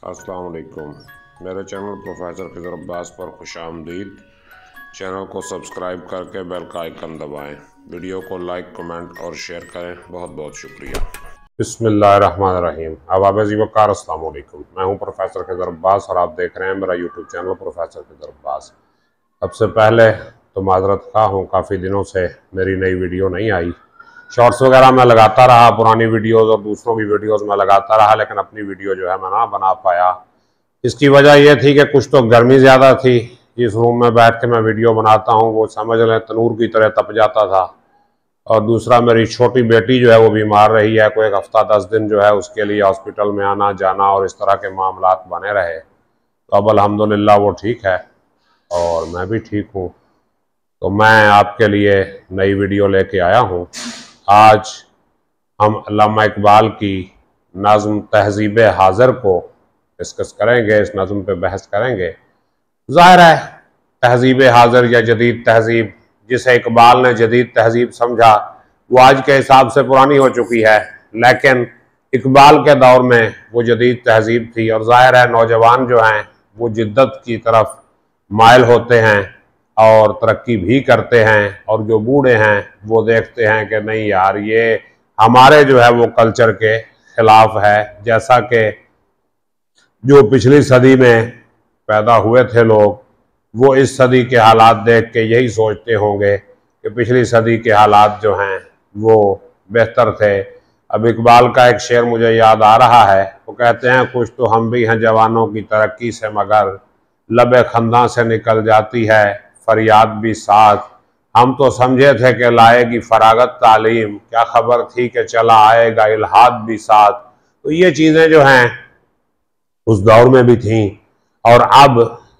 अस्सलाम वालेकुम। मेरे चैनल प्रोफेसर खिज़र अब्बास पर खुशामदीद। चैनल को सब्सक्राइब करके बेल का आइकन दबाएं। वीडियो को लाइक, कमेंट और शेयर करें। बहुत बहुत शुक्रिया। बिस्मिल्लाहिर्रहमानिर्रहीम। अवाज़ वक़ार अस्सलाम वालेकुम। मैं हूं प्रोफेसर खिज़र अब्बास और आप देख रहे हैं मेरा YouTube channel professor Khizar Abbas. सबसे पहले तो माजरत खा हूँ, काफ़ी दिनों से मेरी नई वीडियो नहीं आई। शॉर्ट्स वगैरह मैं लगाता रहा, पुरानी वीडियोस और दूसरों की वीडियोस में लगाता रहा, लेकिन अपनी वीडियो जो है मैं ना बना पाया। इसकी वजह यह थी कि कुछ तो गर्मी ज़्यादा थी। जिस रूम में बैठ के मैं वीडियो बनाता हूँ वो समझ लें तनूर की तरह तप जाता था, और दूसरा मेरी छोटी बेटी जो है वो बीमार रही है। कोई एक हफ्ता 10 दिन जो है उसके लिए हॉस्पिटल में आना जाना और इस तरह के मामलात बने रहे। तो अब अल्हम्दुलिल्लाह वो ठीक है और मैं भी ठीक हूँ। तो मैं आपके लिए नई वीडियो लेके आया हूँ। आज हम अल्लामा इकबाल की नज़्म तहज़ीब हाज़िर को डिस्कस करेंगे, इस नज़्म पे बहस करेंगे। ज़ाहिर है तहज़ीब हाज़िर या जदीद तहज़ीब, जिसे इकबाल ने जदीद तहज़ीब समझा, वो आज के हिसाब से पुरानी हो चुकी है, लेकिन इकबाल के दौर में वो जदीद तहज़ीब थी। और ज़ाहिर है नौजवान जो हैं वो जिद्दत की तरफ माइल होते हैं और तरक्की भी करते हैं, और जो बूढ़े हैं वो देखते हैं कि नहीं यार ये हमारे जो है वो कल्चर के खिलाफ है। जैसा कि जो पिछली सदी में पैदा हुए थे लोग, वो इस सदी के हालात देख के यही सोचते होंगे कि पिछली सदी के हालात जो हैं वो बेहतर थे। अब इकबाल का एक शेर मुझे याद आ रहा है। वो कहते हैं कुछ तो हम भी हैं जवानों की तरक्की से, मगर लबे खंदा से निकल जाती है फरियाद भी साथ। हम तो समझे थे कि लाएगी फरागत तालीम, क्या खबर थी कि चला आएगा इल्हाद भी साथ। तो ये चीज़ें जो हैं उस दौर में भी थीं और अब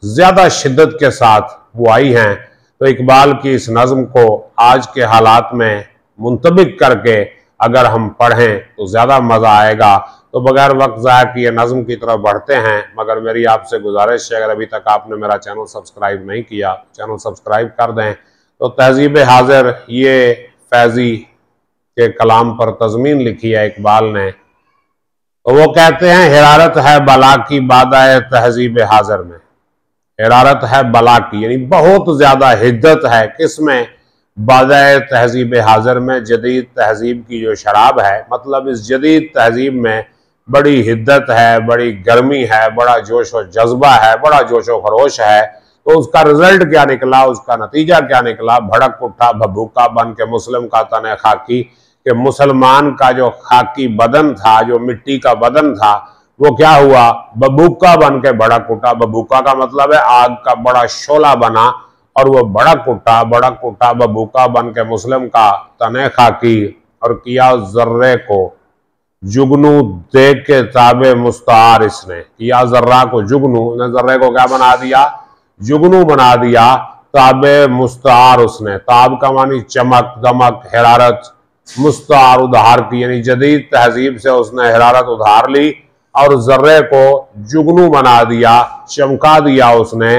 ज़्यादा शिद्दत के साथ वो आई हैं। तो इकबाल की इस नज़्म को आज के हालात में मुंतबिक करके अगर हम पढ़ें तो ज़्यादा मज़ा आएगा। तो बगैर वक्त ज़ाया किए नज़्म की तरफ बढ़ते हैं, मगर मेरी आपसे गुजारिश है, अगर अभी तक आपने मेरा चैनल सब्सक्राइब नहीं किया, चैनल सब्सक्राइब कर दें। तो तहज़ीब हाज़िर ये फैज़ी के कलाम पर तज़मीन लिखी है इकबाल ने। तो वो कहते हैं हिरारत है बला की बादाए तहज़ीब हाज़िर में। हिरारत है बला की यानी बहुत ज़्यादा हिद्दत है किसमें? बादाए तहज़ीब हाज़िर में, जदीद तहज़ीब की जो शराब है। मतलब इस जदीद तहज़ीब में बड़ी हिद्दत है, बड़ी गर्मी है, बड़ा जोश व जज्बा है, बड़ा जोश व खरोश है। तो उसका रिजल्ट क्या निकला, उसका नतीजा क्या निकला? भड़क उठा भभूका बन के मुस्लिम का तने खाकी, कि मुसलमान का जो खाकी बदन था, जो मिट्टी का बदन था, वो क्या हुआ? बबूका बन के भड़क उठा। बबूका का मतलब है आग का बड़ा शोला बना, और वो भड़क उठा बबूका बन के मुस्लिम का तने खाकी, और किया जर्रे को जुगनू देख के ताबे मुस्तार। इसने किया जर्रा को जुगनू, ने जर्रे को क्या बना दिया? जुगनू बना दिया। ताबे मुस्तार, उसने ताब का मानी चमक दमक हरारत, मुस्तार उधार की, यानी जदीद तहजीब से उसने हरारत उधार ली और जर्रे को जुगनू बना दिया, चमका दिया उसने।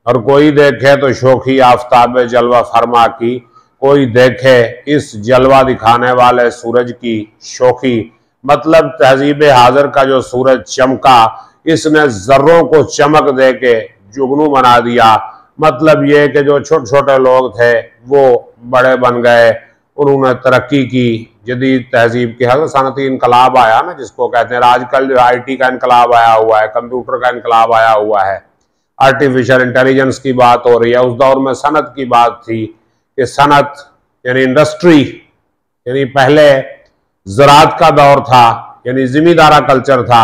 और कोई देखे तो शोखी आफताब जलवा फरमा की, कोई देखे इस जलवा दिखाने वाले सूरज की शोखी। मतलब तहजीब हाजिर का जो सूरज चमका, इसने जर्रों को चमक दे के जुगनू बना दिया। मतलब ये कि जो छोटे छोटे लोग थे वो बड़े बन गए, उन्होंने तरक्की की। जदीद तहजीब के हल सनती इनकलाब आया ना, जिसको कहते हैं आजकल जो IT का इनकलाब आया हुआ है, कंप्यूटर का इनकलाब आया हुआ है, आर्टिफिशियल इंटेलिजेंस की बात हो रही है। उस दौर में सनत की बात थी कि सनत यानी इंडस्ट्री, यानी पहले ज़राअत का दौर था, यानी जिमीदारा कल्चर था।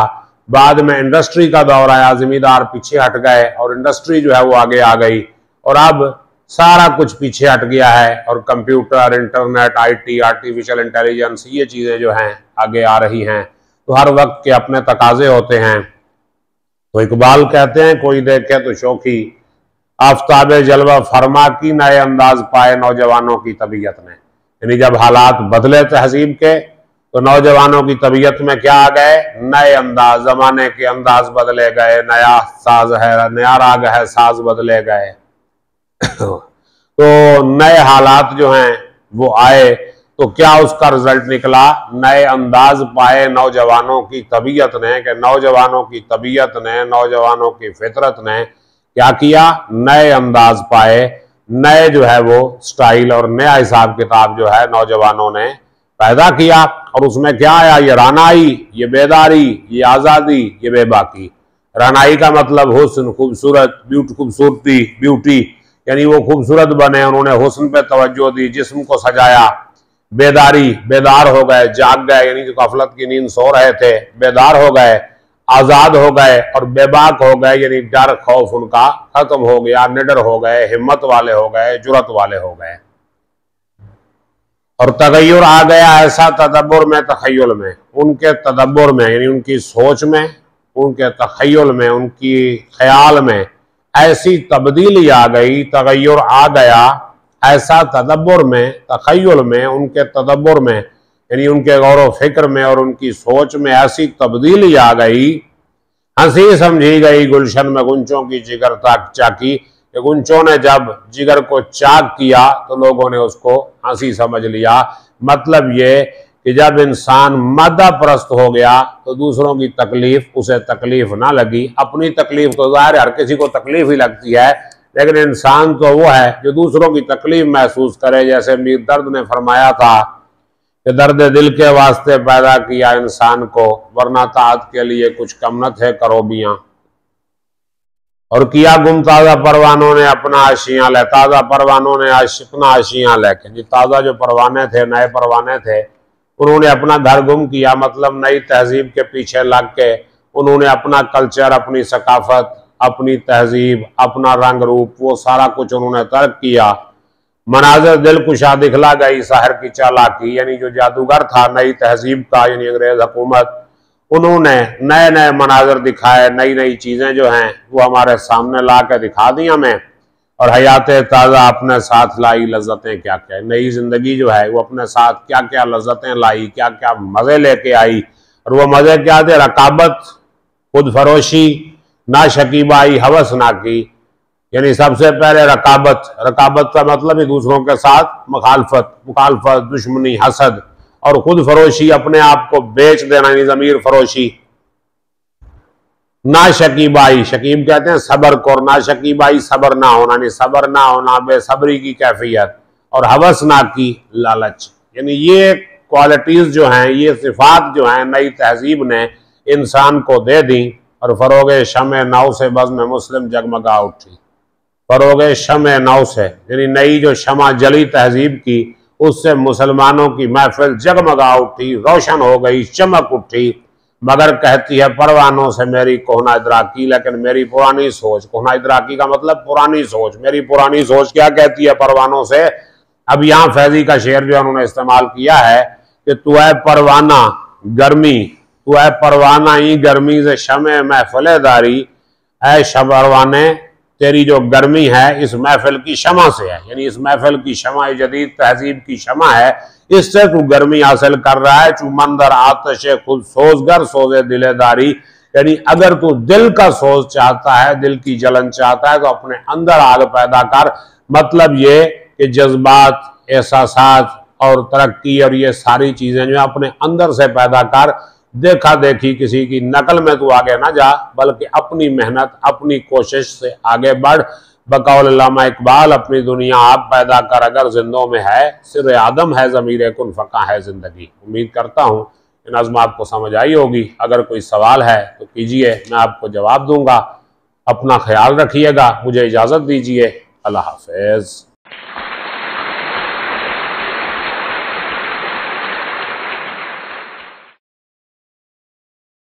बाद में इंडस्ट्री का दौर आया, जिमीदार पीछे हट गए और इंडस्ट्री जो है वो आगे आ गई। और अब सारा कुछ पीछे हट गया है और computer, internet, IT, artificial intelligence, ये चीज़ें जो हैं आगे आ रही हैं। तो हर वक्त के अपने तकाजे होते हैं। तो इकबाल कहते हैं कोई देखे तो शौकी आफताब जलवा फरमा की, नए अंदाज पाए नौजवानों की तबीयत में। यानी जब हालात बदले तहजीब के तो नौजवानों की तबीयत में क्या आ गए? नए अंदाज, जमाने के अंदाज बदले गए, नया साज है, नया राग है, साज बदले गए। तो नए हालात जो हैं वो आए। तो क्या उसका रिजल्ट निकला? नए अंदाज पाए नौजवानों की तबीयत ने, कि नौजवानों की तबीयत ने, नौजवानों की फितरत ने क्या किया? नए अंदाज पाए, नए जो है वो स्टाइल और नया हिसाब किताब जो है नौजवानों ने पैदा किया। और उसमें क्या आया? ये रानाई, ये बेदारी, ये आजादी, ये बेबाकी। रानाई का मतलब हुस्न, खूबसूरत, खूबसूरती, ब्यूटी, यानी वो खूबसूरत बने, उन्होंने हुस्न पे तवज्जो दी, जिस्म को सजाया। बेदारी, बेदार हो गए, जाग गए, यानी जो गफलत की नींद सो रहे थे बेदार हो गए, आजाद हो गए। और बेबाक हो गए, यानी डर खौफ उनका खत्म हो गया, निडर हो गए, हिम्मत वाले हो गए, जुरत वाले हो गए। और तगय्युर आ गया ऐसा तदब्बुर में, तखय्युल में, उनके तदब्बुर में, यानी उनकी सोच में, उनके तखय्युल में, उनकी ख्याल में ऐसी तब्दीली आ गई, तगय्युर आ गया ऐसा तदब्बुर में, तखय्युल में, उनके तदब्बुर में, यानी उनके गौर फिक्र में और उनकी सोच में ऐसी तब्दीली आ गई। हंसी समझी गई गुलशन में गुंचों की जिगर तक चाकी, कि गुंचों ने जब जिगर को चाक किया तो लोगों ने उसको हंसी समझ लिया। मतलब ये कि जब इंसान मादा परस्त हो गया तो दूसरों की तकलीफ उसे तकलीफ ना लगी। अपनी तकलीफ तो ज़ाहिर है हर किसी को तकलीफ ही लगती है, लेकिन इंसान तो वो है जो दूसरों की तकलीफ महसूस करे। जैसे मीर दर्द ने फरमाया था कि दर्द दिल के वास्ते पैदा किया इंसान को, वरना ताअत के लिए कुछ कम न थे करोबियां। और किया गुम ताज़ा परवानों ने अपना आशियां ले, ताज़ा परवानों ने अपना आशियां लेके, जी ताज़ा जो परवाने थे, नए परवाने थे, उन्होंने अपना घर गुम किया। मतलब नई तहजीब के पीछे लग के उन्होंने अपना कल्चर, अपनी सकाफत, अपनी तहजीब, अपना रंग रूप, वो सारा कुछ उन्होंने तर्क किया। मनाजर दिल कुशा दिखला गई साहिर की चालाकी, यानी जो जादूगर था नई तहजीब का, यानी अंग्रेज हुकूमत, उन्होंने नए नए मनाजर दिखाए, नई नई चीज़ें जो हैं वो हमारे सामने ला के दिखा दी हमें। और हयात ताज़ा अपने साथ लाई लज्जतें क्या क्या, नई ज़िंदगी जो है वो अपने साथ क्या क्या लज्जतें लाई, क्या क्या मज़े लेके आई। और वो मज़े क्या थे? रकाबत, खुद फरोशी, ना शकीबाई, हवस ना की। यानी सबसे पहले रकाबत, रकाबत का मतलब ही दूसरों के साथ मुखालफत, दुश्मनी, हसद। और खुद फरोशी, अपने आप को बेच देना, यानी ज़मीर फरोशी। ना शकीबाई, शकीब कहते हैं सबर को, और ना शकीबाई सबर ना होना, यानी सबर ना होना, बेसब्री की कैफियत। और हवस ना की, लालच। यानी ये क्वालिटीज जो हैं, ये सिफात जो हैं नई तहजीब ने इंसान को दे दी। और फरोगे शमे नौ से बज़्म मुस्लिम जगमगा उठी, फरोगे शमे नौ से, यानी नई जो शमा जली तहजीब की, उससे मुसलमानों की महफिल जगमगा उठी, रोशन हो गई, चमक उठी। मगर कहती है परवानों से मेरी कोहना इदराकी, लेकिन मेरी पुरानी सोच, कोहना इदराकी का मतलब पुरानी सोच, मेरी पुरानी सोच क्या कहती है परवानों से। अब यहाँ फैजी का शेर जो उन्होंने इस्तेमाल किया है कि तू है परवाना गर्मी, तू है परवाना ही गर्मी से शमे महफिल दारी, ऐ शबरवाने तेरी जो गर्मी है इस महफिल की शमा से है। यानी इस महफिल की शमा, जदीद तहजीब की शमा है, इससे तू गर्मी हासिल कर रहा है। चू मंदर आतशे खुद सोजगर सोजे दिलेदारी, यानी अगर तू दिल का सोच चाहता है, दिल की जलन चाहता है, तो अपने अंदर आग पैदा कर। मतलब ये कि जज्बात, एहसासात और तरक्की और ये सारी चीजें जो अपने अंदर से पैदा कर। देखा देखी किसी की नकल में तू आगे ना जा, बल्कि अपनी मेहनत, अपनी कोशिश से आगे बढ़। बकौल अल्लामा इकबाल, अपनी दुनिया आप पैदा कर अगर जिंदों में है, सिर आदम है ज़मीर कुन फ़का है ज़िंदगी। उम्मीद करता हूँ इन नज़्मात को समझ आई होगी। अगर कोई सवाल है तो कीजिए, मैं आपको जवाब दूंगा। अपना ख्याल रखिएगा, मुझे इजाज़त दीजिए। अल्लाह हाफ़िज़।